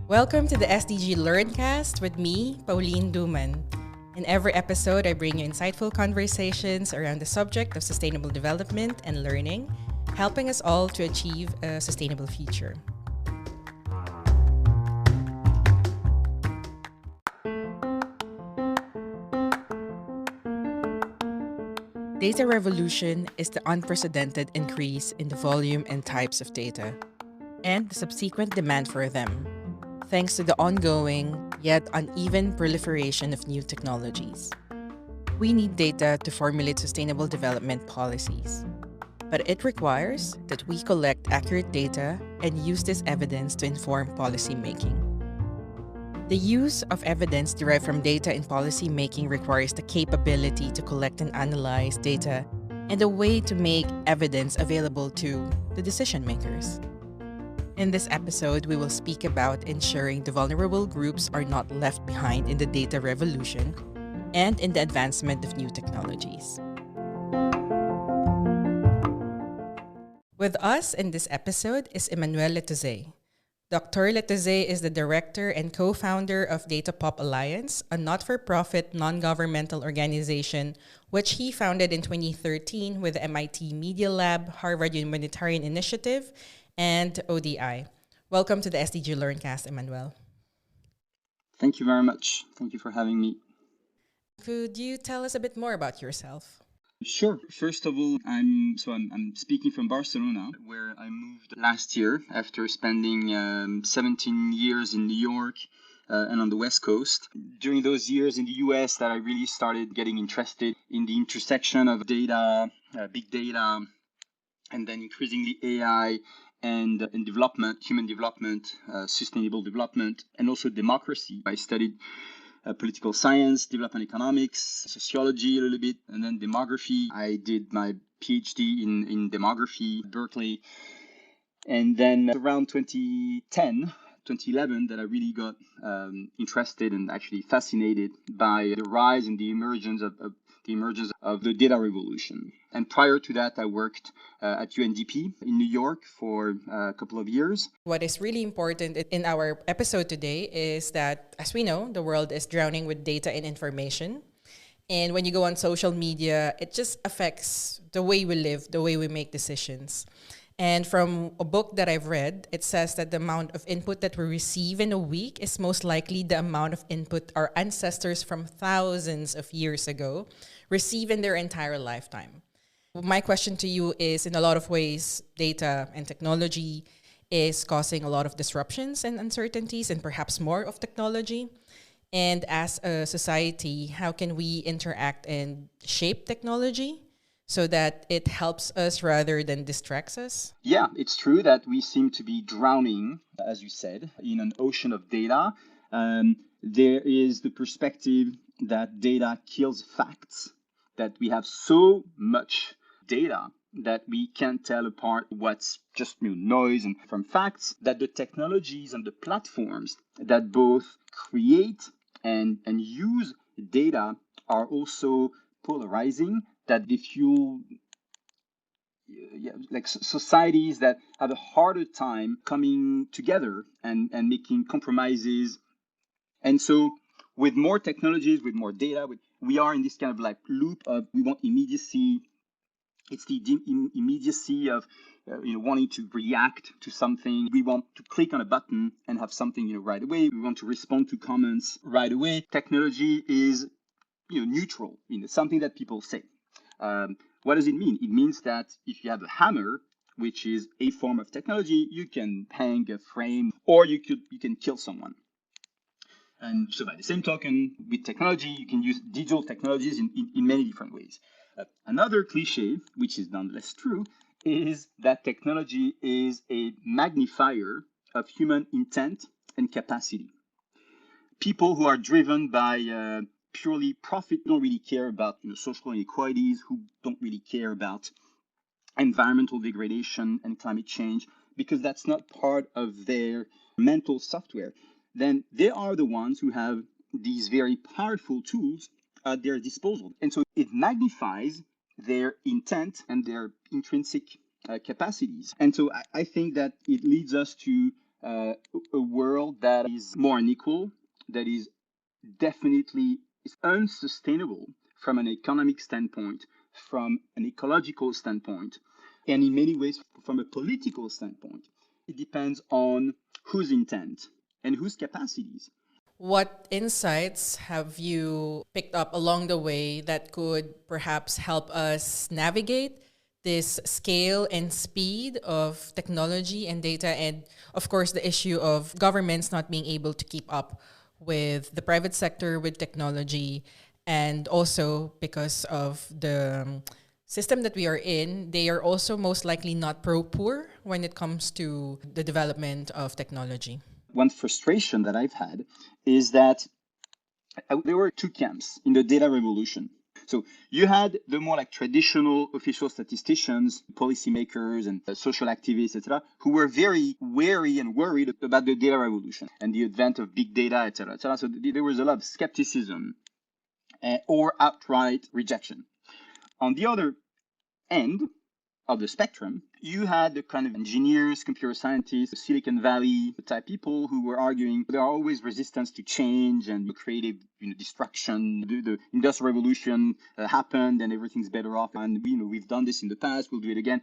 Welcome to the SDG Learncast with me, Pauline Duman. In every episode, I bring you insightful conversations around the subject of sustainable development and learning, helping us all to achieve a sustainable future. Data revolution is the unprecedented increase in the volume and types of data, and the subsequent demand for them, thanks to the ongoing, yet uneven proliferation of new technologies. We need data to formulate sustainable development policies. But it requires that we collect accurate data and use this evidence to inform policymaking. The use of evidence derived from data in policymaking requires the capability to collect and analyze data and a way to make evidence available to the decision makers. In this episode, we will speak about ensuring the vulnerable groups are not left behind in the data revolution and in the advancement of new technologies. With us in this episode is Emmanuel Letouzé. Dr. Letouzé is the director and co-founder of Data Pop Alliance, a not-for-profit, non-governmental organization which he founded in 2013 with the MIT Media Lab, Harvard Humanitarian Initiative, and ODI. Welcome to the SDG Learncast, Emmanuel. Thank you very much. Thank you for having me. Could you tell us a bit more about yourself? Sure. First of all, I'm speaking from Barcelona, where I moved last year after spending 17 years in New York and on the West Coast. During those years in the US that I really started getting interested in the intersection of data, big data, and then increasingly AI and development, human development, sustainable development, and also democracy. I studied political science, development economics, sociology a little bit, and then demography. I did my PhD in demography at Berkeley. And then around 2011, that I really got interested and actually fascinated by the rise and the emergence of the data revolution. And prior to that, I worked at UNDP in New York for a couple of years. What is really important in our episode today is that, as we know, the world is drowning with data and information. And when you go on social media, it just affects the way we live, the way we make decisions. And from a book that I've read, it says that the amount of input that we receive in a week is most likely the amount of input our ancestors from thousands of years ago receive in their entire lifetime. My question to you is, in a lot of ways, data and technology is causing a lot of disruptions and uncertainties and perhaps more of technology. And as a society, how can we interact and shape technology so that it helps us rather than distracts us? Yeah, it's true that we seem to be drowning, as you said, in an ocean of data. There is the perspective that data kills facts, that we have so much data that we can't tell apart what's just noise and from facts, that the technologies and the platforms that both create and use data are also polarizing, that they fuel societies that have a harder time coming together and making compromises. And so with more technologies, with more data, we are in this kind of loop of we want immediacy. It's the immediacy of wanting to react to something. We want to click on a button and have something right away. We want to respond to comments right away. Technology is neutral, something that people say. What does it mean? It means that if you have a hammer, which is a form of technology, you can hang a frame, or you can kill someone. And so by the same token, with technology, you can use digital technologies in many different ways. Another cliche, which is nonetheless true, is that technology is a magnifier of human intent and capacity. People who are driven by purely profit don't really care about social inequalities, who don't really care about environmental degradation and climate change, because that's not part of their mental software. Then they are the ones who have these very powerful tools at their disposal. And so it magnifies their intent and their intrinsic capacities. And so I think that it leads us to a world that is more unequal, that is definitely is unsustainable from an economic standpoint, from an ecological standpoint, and in many ways from a political standpoint. It depends on whose intent and whose capacities. What insights have you picked up along the way that could perhaps help us navigate this scale and speed of technology and data, and of course the issue of governments not being able to keep up with the private sector with technology, and also because of the system that we are in, they are also most likely not pro-poor when it comes to the development of technology. One frustration that I've had is that there were two camps in the data revolution. So you had the more like traditional official statisticians, policymakers, and social activists, etc., who were very wary and worried about the data revolution and the advent of big data, etc., etc. So there was a lot of skepticism or outright rejection. On the other end of the spectrum, you had the kind of engineers, computer scientists, Silicon Valley type people who were arguing there are always resistance to change and creative destruction. The Industrial Revolution happened and everything's better off. And we've done this in the past, we'll do it again.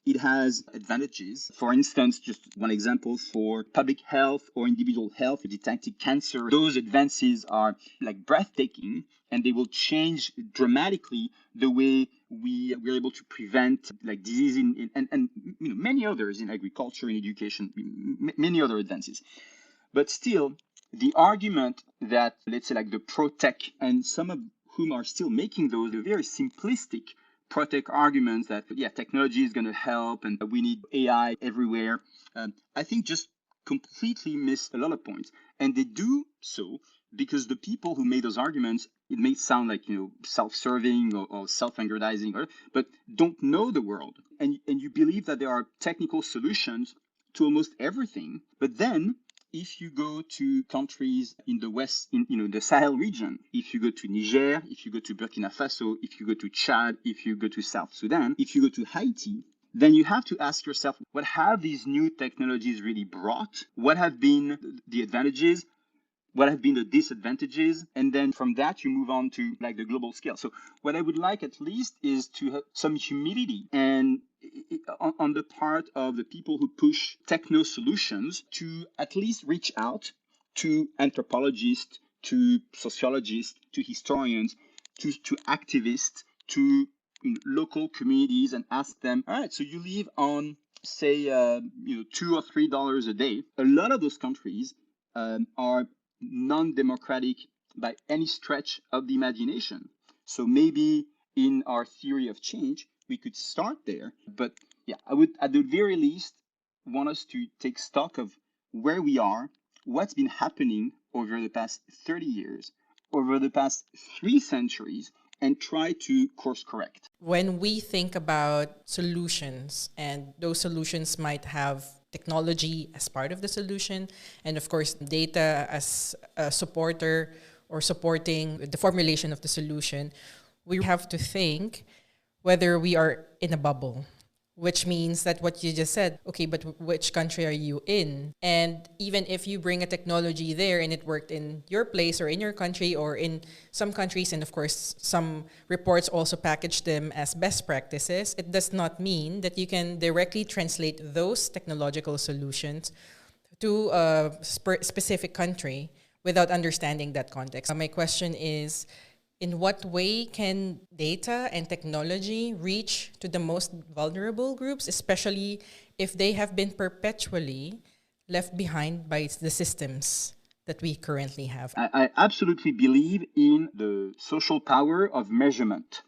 It has advantages. For instance, just one example for public health or individual health, detecting cancer, those advances are like breathtaking and they will change dramatically the way we're able to prevent like disease and many others in agriculture, in education, many other advances. But still, the argument that, let's say, like the pro-tech, and some of whom are still making those, are very simplistic pro-tech arguments that, yeah, technology is going to help and we need AI everywhere, I think just completely miss a lot of points. And they do so because the people who made those arguments, it may sound like, self-serving or self-aggrandizing, but don't know the world. And you believe that there are technical solutions to almost everything. But then if you go to countries in the West, in the Sahel region, if you go to Niger, if you go to Burkina Faso, if you go to Chad, if you go to South Sudan, if you go to Haiti, then you have to ask yourself, what have these new technologies really brought? What have been the advantages? What have been the disadvantages? And then from that, you move on to like the global scale. So what I would like at least is to have some humility and on the part of the people who push techno solutions to at least reach out to anthropologists, to sociologists, to historians, to activists, to local communities and ask them, all right, so you live on, say, $2 or $3 a day. A lot of those countries are non-democratic by any stretch of the imagination. So maybe in our theory of change, we could start there. But yeah, I would at the very least want us to take stock of where we are, what's been happening over the past 30 years, over the past 3 centuries, and try to course correct. When we think about solutions, and those solutions might have technology as part of the solution, and of course, data as a supporter or supporting the formulation of the solution, we have to think whether we are in a bubble, which means that what you just said, okay, but which country are you in? And even if you bring a technology there and it worked in your place or in your country or in some countries, and of course, some reports also package them as best practices, it does not mean that you can directly translate those technological solutions to a specific country without understanding that context. My question is, in what way can data and technology reach to the most vulnerable groups, especially if they have been perpetually left behind by the systems that we currently have? I absolutely believe in the social power of measurement.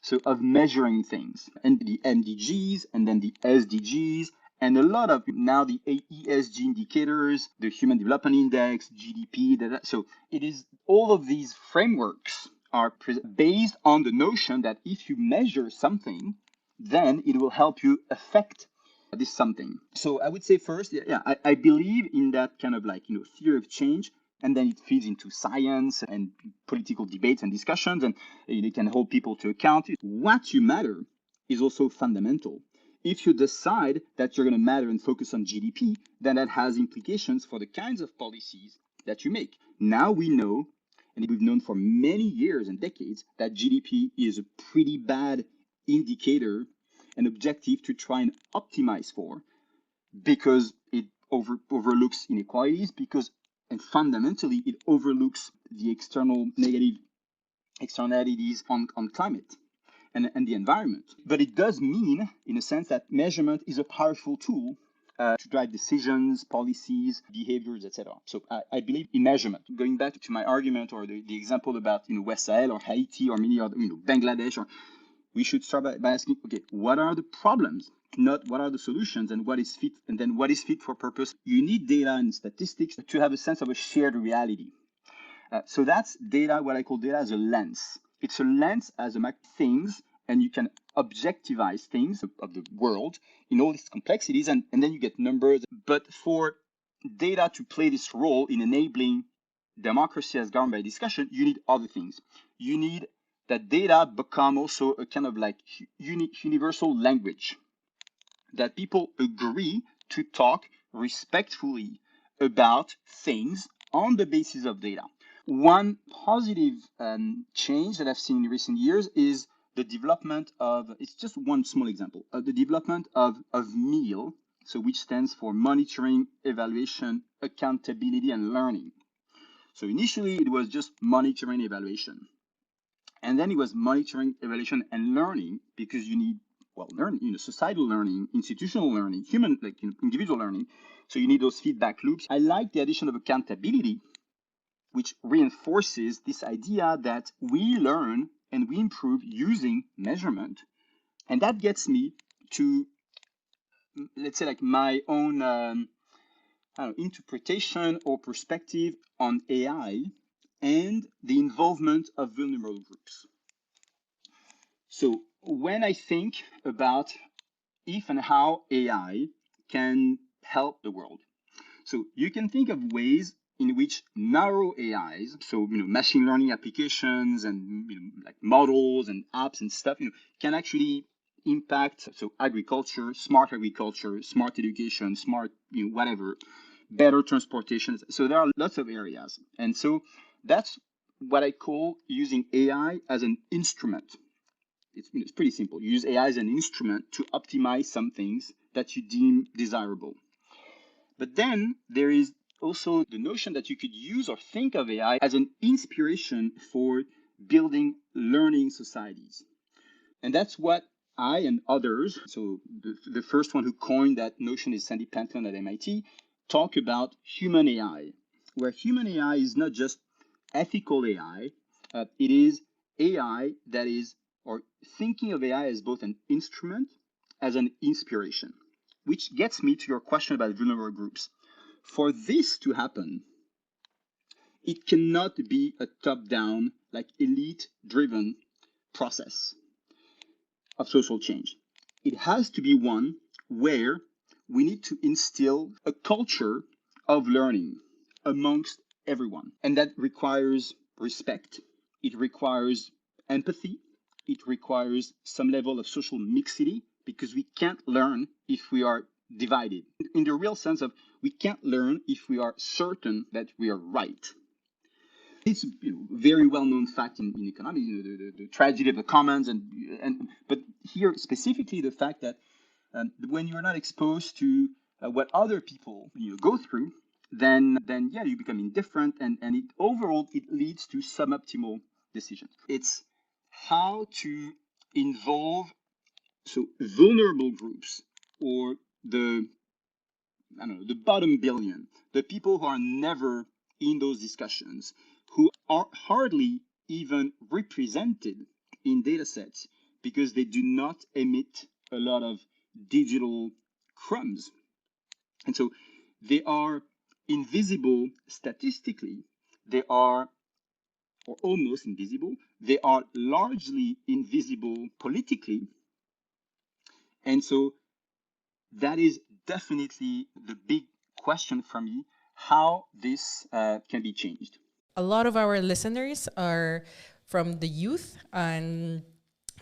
So of measuring things, and the MDGs and then the SDGs, and a lot of now the ESG indicators, the Human Development Index, GDP. So it is all of these frameworks are based on the notion that if you measure something, then it will help you affect this something. So I would say first, I believe in that kind of like, theory of change, and then it feeds into science and political debates and discussions, and it can hold people to account. What you matter is also fundamental. If you decide that you're going to matter and focus on GDP, then that has implications for the kinds of policies that you make. Now we know, and we've known for many years and decades, that GDP is a pretty bad indicator and objective to try and optimize for, because it overlooks inequalities, and fundamentally it overlooks the external negative externalities on climate and the environment. But it does mean, in a sense, that measurement is a powerful tool to drive decisions, policies, behaviors, etc. So I believe in measurement. Going back to my argument or the example about West Sahel or Haiti or many other, Bangladesh, or we should start by asking, okay, what are the problems? Not what are the solutions and what is fit, and then what is fit for purpose. You need data and statistics to have a sense of a shared reality. So that's data, what I call data as a lens. It's a lens as a things, and you can objectivize things of the world in all its complexities, and then you get numbers. But for data to play this role in enabling democracy as governed by discussion, you need other things. You need that data become also a kind of like universal language, that people agree to talk respectfully about things on the basis of data. One positive change that I've seen in recent years is the development of, it's just one small example, the development of MEAL, so which stands for Monitoring, Evaluation, Accountability, and Learning. So initially it was just monitoring, evaluation. And then it was monitoring, evaluation, and learning, because you need, well, learning, societal learning, institutional learning, human, individual learning. So you need those feedback loops. I like the addition of accountability, which reinforces this idea that we learn and we improve using measurement. And that gets me to, let's say, like my own interpretation or perspective on AI and the involvement of vulnerable groups. So when I think about if and how AI can help the world, so you can think of ways in which narrow AIs, so machine learning applications and like models and apps and stuff, can actually impact agriculture, smart education, smart whatever, better transportation. So there are lots of areas, and so that's what I call using AI as an instrument. It's pretty simple. You use AI as an instrument to optimize some things that you deem desirable. But then there is also the notion that you could use or think of AI as an inspiration for building learning societies. And that's what I and others, so the first one who coined that notion is Sandy Panton at MIT, talk about human AI, where human AI is not just ethical AI, it is AI that is, or thinking of AI as both an instrument, as an inspiration. Which gets me to your question about vulnerable groups. For this to happen, it cannot be a top-down, like elite-driven process of social change. It has to be one where we need to instill a culture of learning amongst everyone. And that requires respect. It requires empathy. It requires some level of social mixity, because we can't learn if we are divided. In the real sense of, we can't learn if we are certain that we are right. It's very well-known fact in economics, the tragedy of the commons, but here specifically the fact that when you're not exposed to what other people go through, then yeah, you become indifferent, and overall it leads to suboptimal decisions. It's how to involve vulnerable groups, or the bottom billion, the people who are never in those discussions, who are hardly even represented in data sets because they do not emit a lot of digital crumbs. And so they are invisible statistically, they are, or almost invisible, they are largely invisible politically. And so that is definitely the big question for me, how this can be changed. A lot of our listeners are from the youth, and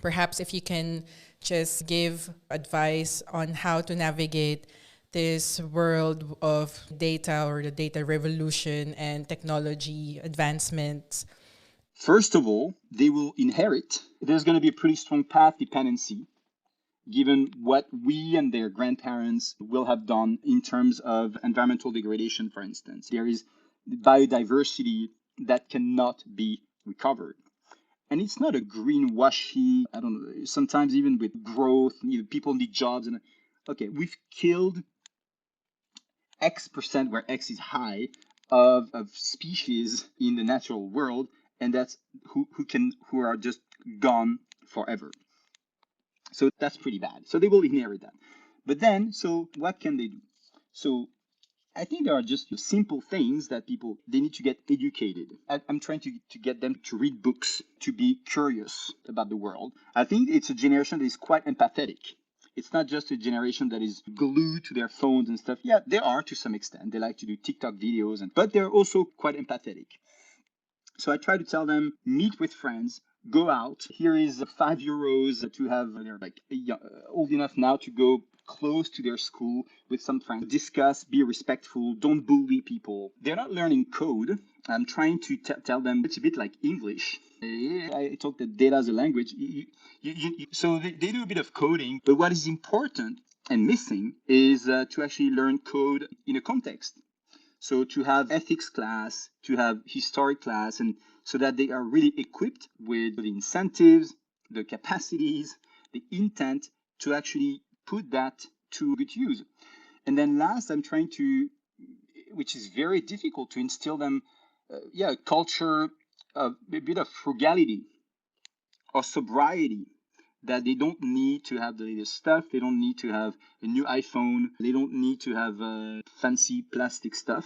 Perhaps if you can just give advice on how to navigate this world of data or the data revolution and technology advancements. First of all, they will inherit. There's going to be a pretty strong path dependency given what we and their grandparents will have done in terms of environmental degradation, for instance. There is biodiversity that cannot be recovered. And it's not a greenwashy, I don't know, sometimes even with growth, people need jobs. And okay, we've killed X percent, where X is high, of species in the natural world, and that's who are just gone forever. So that's pretty bad. So they will inherit that. But then, so what can they do? So I think there are just simple things that they need to get educated. I'm trying to get them to read books, to be curious about the world. I think it's a generation that is quite empathetic. It's not just a generation that is glued to their phones and stuff. Yeah, they are to some extent. They like to do TikTok videos, but they're also quite empathetic. So I try to tell them, meet with friends, go out. Here is €5 to have, they're like old enough now to go close to their school with some friends, discuss, be respectful, don't bully people. They're not learning code. I'm trying to tell them it's a bit like English. I talk that data as a language. So they do a bit of coding, but what is important and missing is to actually learn code in a context. So to have ethics class, to have historic class, and so that they are really equipped with the incentives, the capacities, the intent to actually put that to good use. And then last, I'm trying to, which is very difficult, to instill them, a culture of a bit of frugality or sobriety, that they don't need to have the latest stuff. They don't need to have a new iPhone. They don't need to have fancy plastic stuff.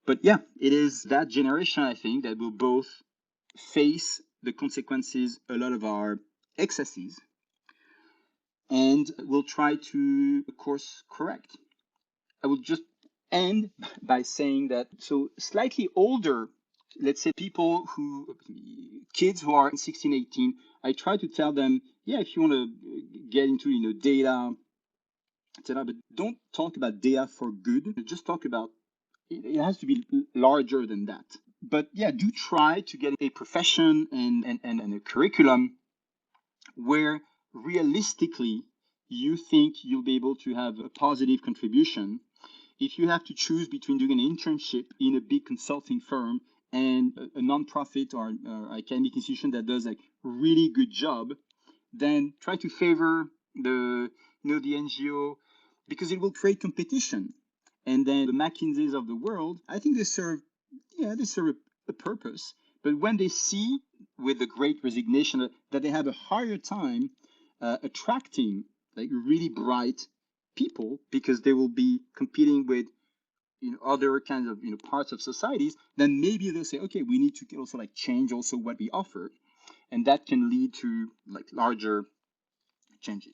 But yeah, it is that generation, I think, that will both face the consequences, a lot of our excesses, and will try to course correct. I will just end by saying that, so slightly older, let's say kids who are 16, 18, I try to tell them, yeah, if you want to get into, data, etc., but don't talk about data for good. Just talk about, it has to be larger than that. But yeah, do try to get a profession and a curriculum where realistically you think you'll be able to have a positive contribution. If you have to choose between doing an internship in a big consulting firm and a nonprofit or academic institution that does a really good job, then try to favor the NGO, because it will create competition. And then the McKinseys of the world, I think they serve a purpose. But when they see with the great resignation that they have a harder time attracting like really bright people, because they will be competing with other kinds of parts of societies, then maybe they'll say, okay, we need to also like change also what we offer, and that can lead to like larger changes.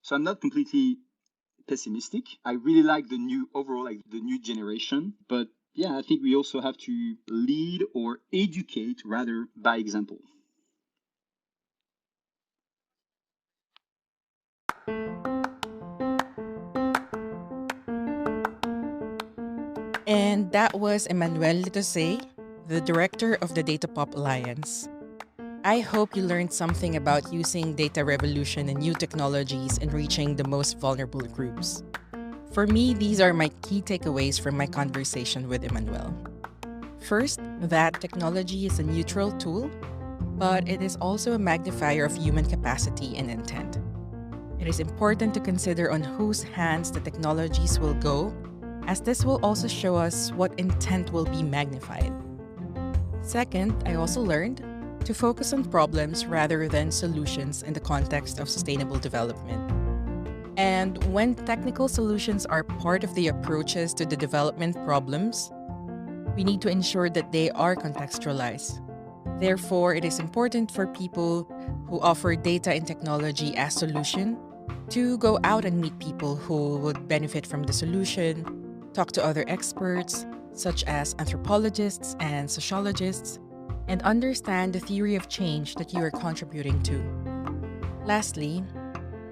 So I'm not completely pessimistic. I really like the new generation, but yeah, I think we also have to lead or educate rather by example. And that was Emmanuel Letouzé, the director of the Data Pop Alliance. I hope you learned something about using data revolution and new technologies in reaching the most vulnerable groups. For me, these are my key takeaways from my conversation with Emmanuel. First, that technology is a neutral tool, but it is also a magnifier of human capacity and intent. It is important to consider on whose hands the technologies will go, as this will also show us what intent will be magnified. Second, I also learned to focus on problems rather than solutions in the context of sustainable development. And when technical solutions are part of the approaches to the development problems, we need to ensure that they are contextualized. Therefore, it is important for people who offer data and technology as solution to go out and meet people who would benefit from the solution, talk to other experts, such as anthropologists and sociologists, and understand the theory of change that you are contributing to. Lastly,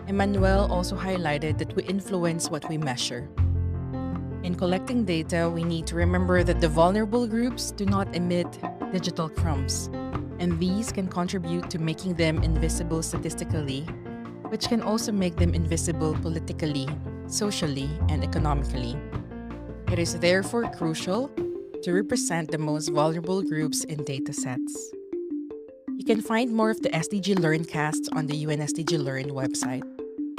Emmanuel also highlighted that we influence what we measure. In collecting data, we need to remember that the vulnerable groups do not emit digital crumbs, and these can contribute to making them invisible statistically, which can also make them invisible politically, socially, and economically. It is therefore crucial to represent the most vulnerable groups in datasets. You can find more of the SDG Learn casts on the UN SDG Learn website.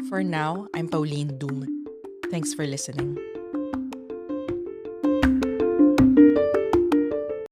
For now, I'm Pauline Doom. Thanks for listening.